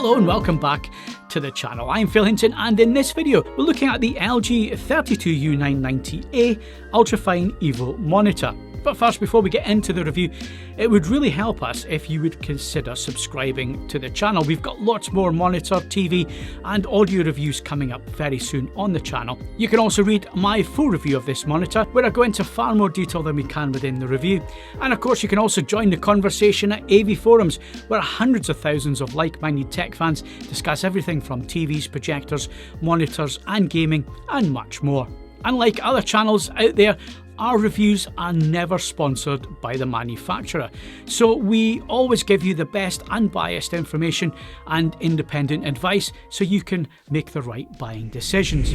Hello and welcome back to the channel. I'm Phil Hinton, and in this video we're looking at the LG 32U990A UltraFine Evo monitor. But first, before we get into the review, it would really help us if you would consider subscribing to the channel. We've got lots more monitor, TV and audio reviews coming up very soon on the channel. You can also read my full review of this monitor, where I go into far more detail than we can within the review. And of course, you can also join the conversation at AVForums, where hundreds of thousands of like-minded tech fans discuss everything from TVs, projectors, monitors and gaming and much more. Unlike other channels out there, our reviews are never sponsored by the manufacturer, so we always give you the best unbiased information and independent advice so you can make the right buying decisions.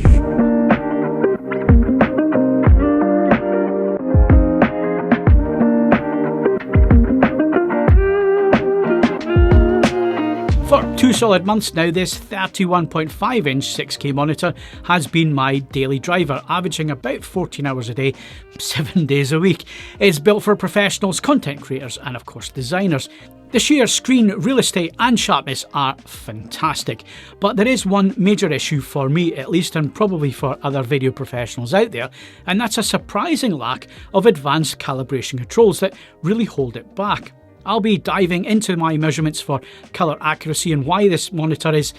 For 2 solid months now, this 31.5-inch 6K monitor has been my daily driver, averaging about 14 hours a day, 7 days a week. It's built for professionals, content creators and of course designers. The sheer screen real estate and sharpness are fantastic, but there is one major issue for me at least, and probably for other video professionals out there, and that's a surprising lack of advanced calibration controls that really hold it back. I'll be diving into my measurements for colour accuracy and why this monitor is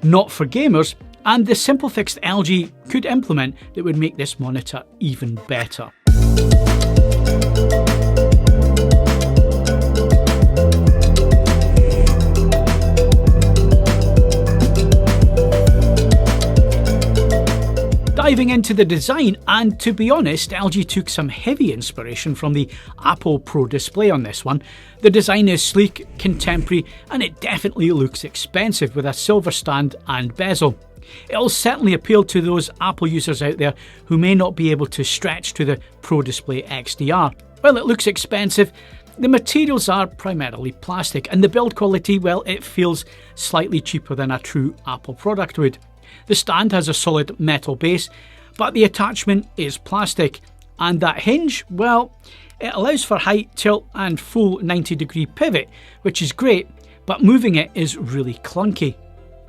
not for gamers, and the simple fix LG could implement that would make this monitor even better. Diving into the design, and to be honest, LG took some heavy inspiration from the Apple Pro Display on this one. The design is sleek, contemporary, and it definitely looks expensive with a silver stand and bezel. It'll certainly appeal to those Apple users out there who may not be able to stretch to the Pro Display XDR. While it looks expensive, the materials are primarily plastic, and the build quality, well, it feels slightly cheaper than a true Apple product would. The stand has a solid metal base, but the attachment is plastic, and that hinge, well, it allows for height, tilt and full 90-degree pivot, which is great, but moving it is really clunky.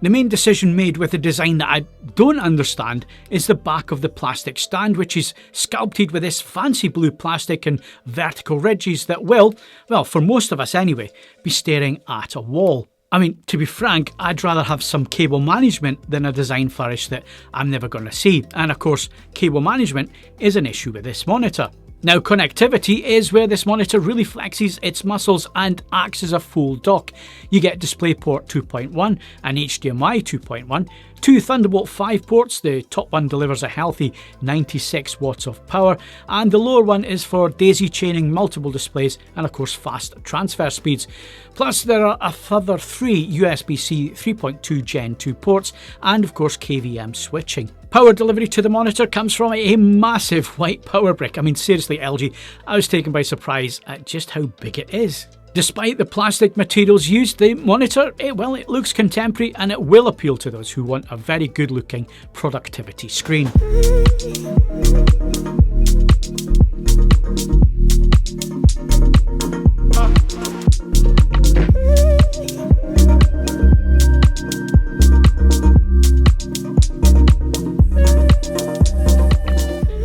The main decision made with the design that I don't understand is the back of the plastic stand, which is sculpted with this fancy blue plastic and vertical ridges that will, well, for most of us anyway, be staring at a wall. I mean, to be frank, I'd rather have some cable management than a design flourish that I'm never going to see. And of course, cable management is an issue with this monitor. Now, connectivity is where this monitor really flexes its muscles and acts as a full dock. You get DisplayPort 2.1 and HDMI 2.1, 2 Thunderbolt 5 ports. The top one delivers a healthy 96 watts of power, and the lower one is for daisy chaining multiple displays and of course fast transfer speeds. Plus there are a further 3 USB-C 3.2 Gen 2 ports and of course KVM switching. Power delivery to the monitor comes from a massive white power brick. I mean, seriously, LG, I was taken by surprise at just how big it is. Despite the plastic materials used, the monitor, it looks contemporary, and it will appeal to those who want a very good looking productivity screen.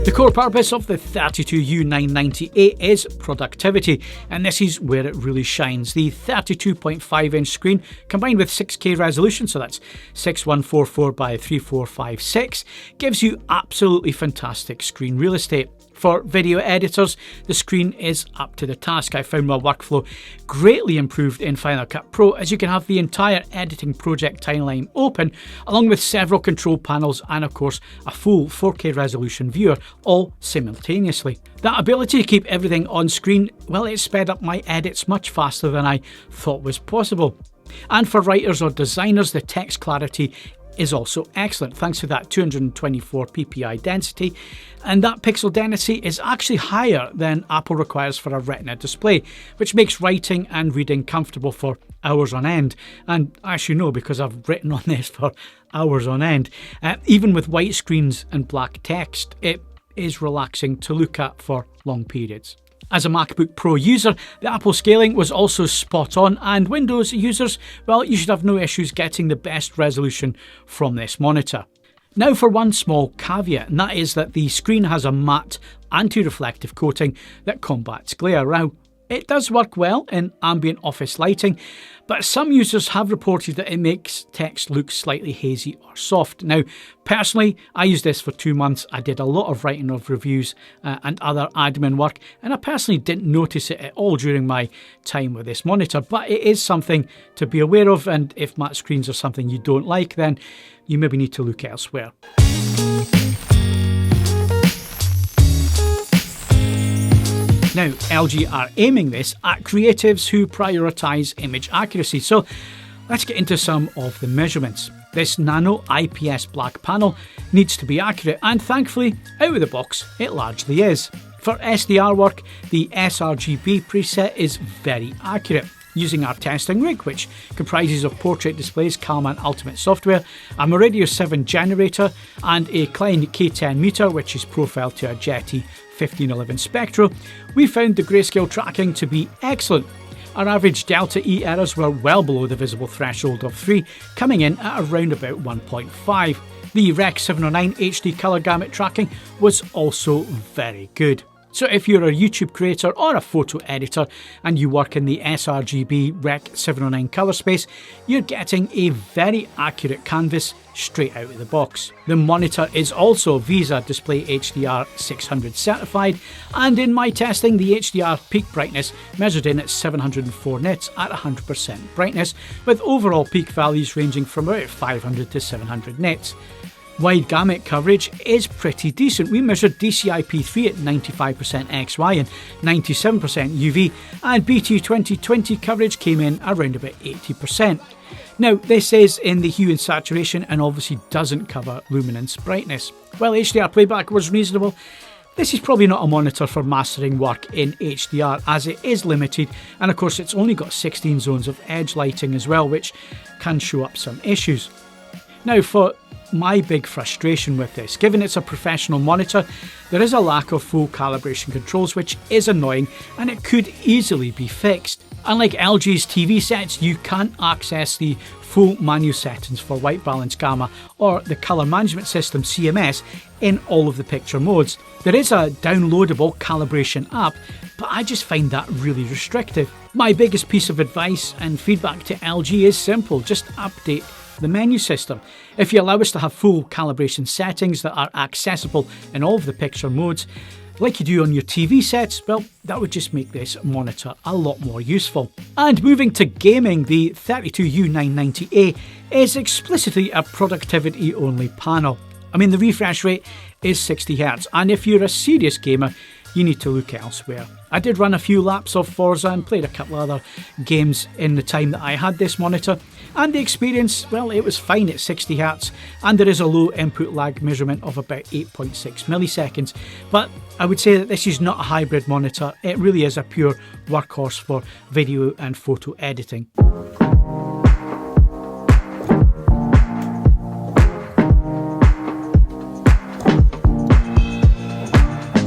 The core purpose of the 32U990A is productivity, and this is where it really shines. The 32.5-inch screen combined with 6K resolution, so that's 6144 by 3456, gives you absolutely fantastic screen real estate. For video editors, the screen is up to the task. I found my workflow greatly improved in Final Cut Pro, as you can have the entire editing project timeline open, along with several control panels and of course a full 4K resolution viewer, all simultaneously. That ability to keep everything on screen, well, it sped up my edits much faster than I thought was possible. And for writers or designers, the text clarity is also excellent thanks to that 224 ppi density, and that pixel density is actually higher than Apple requires for a Retina display, which makes writing and reading comfortable for hours on end. And I actually know, because I've written on this for hours on end. Even with white screens and black text, it is relaxing to look at for long periods. As a MacBook Pro user, the Apple scaling was also spot on, and Windows users, well, you should have no issues getting the best resolution from this monitor. Now for one small caveat, and that is that the screen has a matte anti-reflective coating that combats glare. Now, it does work well in ambient office lighting, but some users have reported that it makes text look slightly hazy or soft. Now, personally, I used this for 2 months. I did a lot of writing of reviews and other admin work, and I personally didn't notice it at all during my time with this monitor, but it is something to be aware of, and if matte screens are something you don't like, then you maybe need to look elsewhere. Now, LG are aiming this at creatives who prioritise image accuracy, so let's get into some of the measurements. This nano IPS black panel needs to be accurate, and thankfully, out of the box, it largely is. For SDR work, the sRGB preset is very accurate. Using our testing rig, which comprises of portrait displays, Calman Ultimate software, a Meridio 7 generator, and a Klein K10 meter, which is profiled to a Jetty 1511 Spectro, we found the grayscale tracking to be excellent. Our average delta E errors were well below the visible threshold of 3, coming in at around about 1.5. The Rec 709 HD colour gamut tracking was also very good. So if you're a YouTube creator or a photo editor and you work in the sRGB Rec 709 colour space, you're getting a very accurate canvas straight out of the box. The monitor is also Visa Display HDR 600 certified, and in my testing the HDR peak brightness measured in at 704 nits at 100% brightness, with overall peak values ranging from about 500 to 700 nits. Wide gamut coverage is pretty decent. We measured DCI-P3 at 95% XY and 97% UV, and BT 2020 coverage came in around about 80%. Now, this is in the hue and saturation and obviously doesn't cover luminance brightness. While HDR playback was reasonable, this is probably not a monitor for mastering work in HDR, as it is limited, and of course it's only got 16 zones of edge lighting as well, which can show up some issues. Now, for my big frustration with this, given it's a professional monitor, there is a lack of full calibration controls, which is annoying, and it could easily be fixed. Unlike LG's TV sets, you can't access the full manual settings for white balance gamma or the colour management system CMS in all of the picture modes. There is a downloadable calibration app, but I just find that really restrictive. My biggest piece of advice and feedback to LG is simple: just update the menu system. If you allow us to have full calibration settings that are accessible in all of the picture modes, like you do on your TV sets, well, that would just make this monitor a lot more useful. And moving to gaming, the 32U990A is explicitly a productivity-only panel. I mean, the refresh rate is 60Hz, and if you're a serious gamer, you need to look elsewhere. I did run a few laps of Forza and played a couple other games in the time that I had this monitor, and the experience, well, it was fine at 60Hz, and there is a low input lag measurement of about 8.6 milliseconds. But I would say that this is not a hybrid monitor, it really is a pure workhorse for video and photo editing.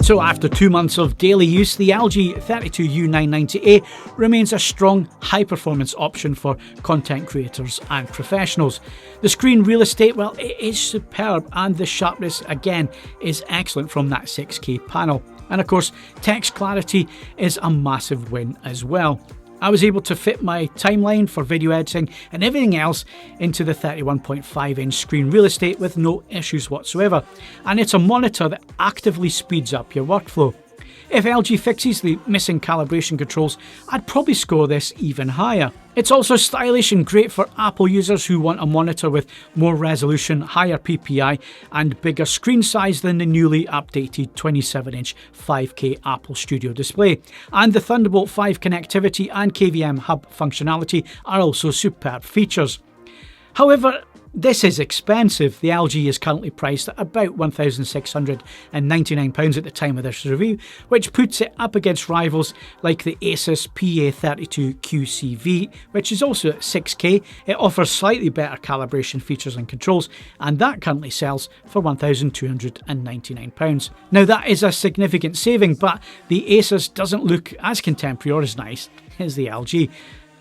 So after 2 months of daily use, the LG 32U990A remains a strong high-performance option for content creators and professionals. The screen real estate, well, it is superb, and the sharpness again is excellent from that 6K panel. And of course, text clarity is a massive win as well. I was able to fit my timeline for video editing and everything else into the 31.5-inch screen real estate with no issues whatsoever, and it's a monitor that actively speeds up your workflow. If LG fixes the missing calibration controls, I'd probably score this even higher. It's also stylish and great for Apple users who want a monitor with more resolution, higher PPI, and bigger screen size than the newly updated 27-inch 5K Apple Studio display. And the Thunderbolt 5 connectivity and KVM hub functionality are also superb features. However, This is expensive. The LG is currently priced at about £1,699 at the time of this review, which puts it up against rivals like the Asus PA32QCV, which is also at 6K. It offers slightly better calibration features and controls, and that currently sells for £1,299. Now that is a significant saving, but the Asus doesn't look as contemporary or as nice as the LG.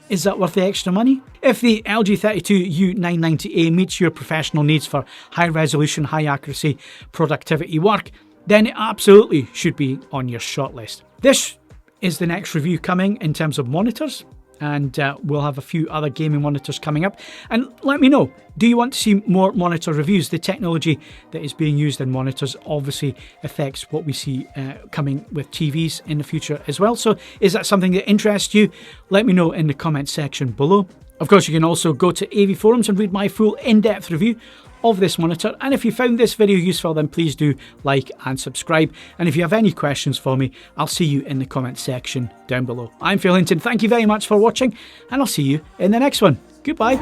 Is that worth the extra money? If the LG 32U990A meets your professional needs for high resolution, high accuracy, productivity work, then it absolutely should be on your shortlist. This is the next review coming in terms of monitors, and we'll have a few other gaming monitors coming up. And let me know, do you want to see more monitor reviews? The technology that is being used in monitors obviously affects what we see coming with TVs in the future as well. So is that something that interests you? Let me know in the comment section below. Of course, you can also go to AVForums and read my full in-depth review of this monitor. And if you found this video useful, then please do like and subscribe. And if you have any questions for me, I'll see you in the comment section down below. I'm Phil Hinton. Thank you very much for watching, and I'll see you in the next one. Goodbye.